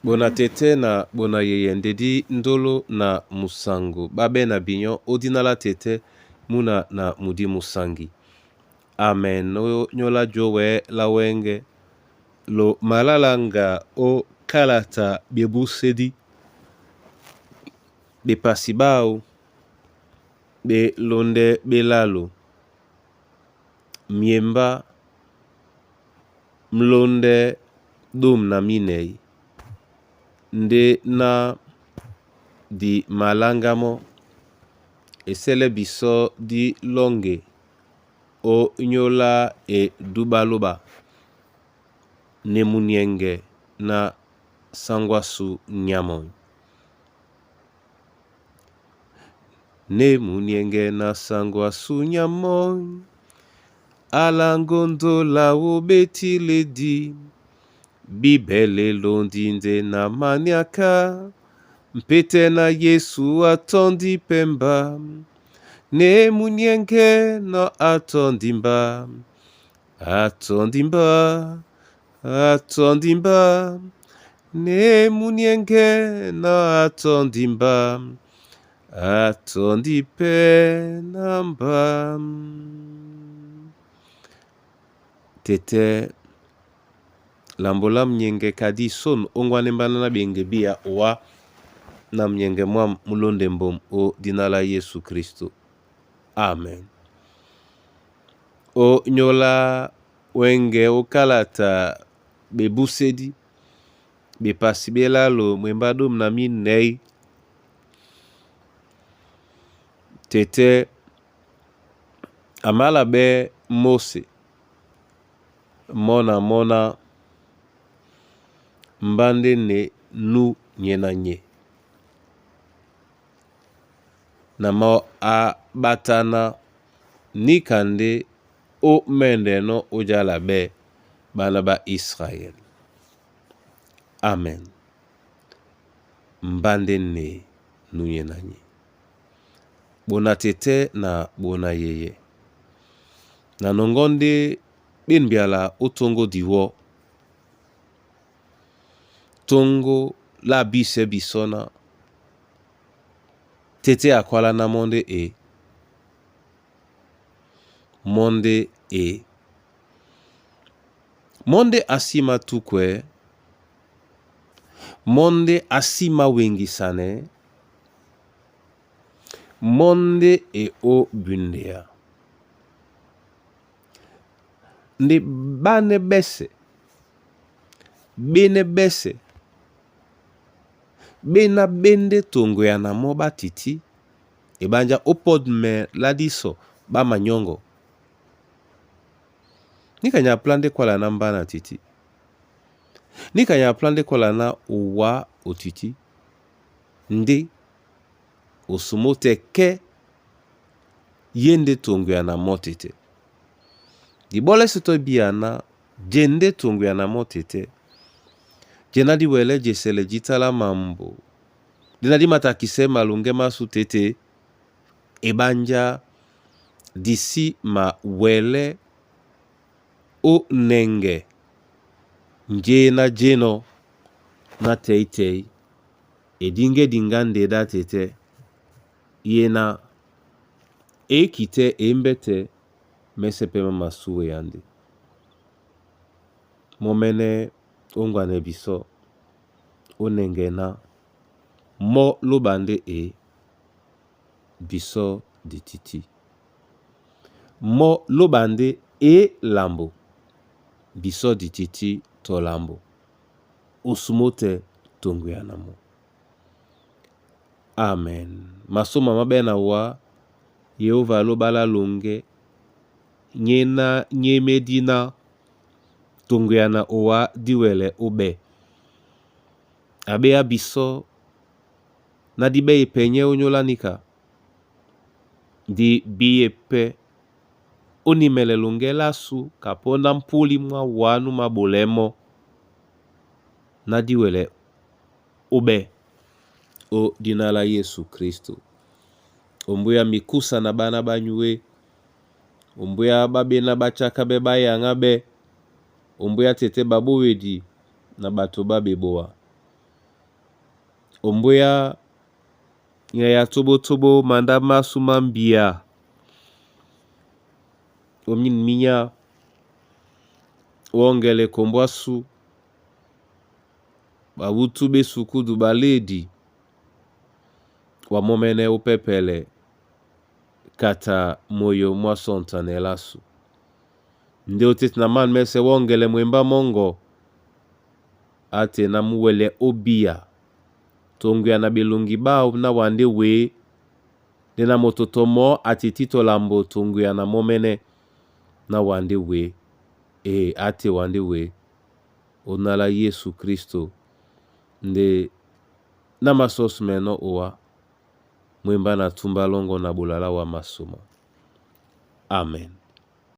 Bona tete na bona yeye ndedi ndolo na musangu babe na binyo odinala tete muna na mudi musangi. Amen. No nyola jowe la wenge lo malalanga o kalata biebusedi be pasibao be londe belalo miemba mlonde dum na minei nde na di malangamo esele biso di longe o nyola e dubaluba nemunienge na sangwasu nyamon. Nemunienge na sangwasu nyamon alangondo la ubeti ledi bibele londinde na maniaka mpete na Yesu atondi pemba nemunienge no atondimba atondimba nemunienge no atondimba atondipe namba. Tete lambola mnyenge kadi son ongwane mbana na benge bia wa na mnyenge mwa mulonde mbom o dinala Yesu Kristo. Amen. O nyola wenge o kalata bebusedi bepasibela lo mwembadum na minei tete amala be Mose mona mbande ne nu nyena nye na ma a batana nikande o mende no ojala be bana ba Israel. Amen. Mbande ne nu nyena nye bona tete na bona yeye na nongonde binbiala utongo diwo tongo la bise bisona tete akwala na monde asima tukwe monde asima wengisane monde o bundea ndi bane bese bene bese bena bende tongo ya na moba titi ebanja opodme ladiso ba manyongo nikanya plande kwa la namba na titi nikanya plande kwa la na uwa otiti ndi osumote ke yende tongo ya na motete di bole sito biana jende tongo ya na motete jena di wele jesele jitala mambo dina di matakise malunge masu tete ebanja disi ma wele o nenge njena jeno na teitei edinge dingande da tete yena ekite embete mesepema masuwe yande momene ongwane biso onengena mo lobande biso dititi mo lobande lambo biso dititi to lambo osumote tongo ya namo. Amen. Masoma mabena wa Yehova lobala longe nyena nyemedina tongo ya na owa diwele obe abe abiso na dibe ipenye onyolanika di biyepe onimele longela su kaponda mpuli mwa wanu mabolemo na diwele obe o dinala Yesu Kristo. Ombuya mikusa na bana banyue ombuya babe na bachaka beba yangabe ombuya tete babowedi na bato babeboa omboya ya tobo manda masuma mbia omin minya wongele kombwasu babutu besukudu baledi wa momene upepele kata moyo mwasonta lasu ndio na man mese wongele mwemba mongo ate na muwele obia tongu ya na bilungi bao na wande we dena mototomo ati tito lambo tongu ya na momene na wande we ate wande we onala Yesu Kristo nde na masos meno owa mwemba na tumba longo na bulala wa masuma. Amen.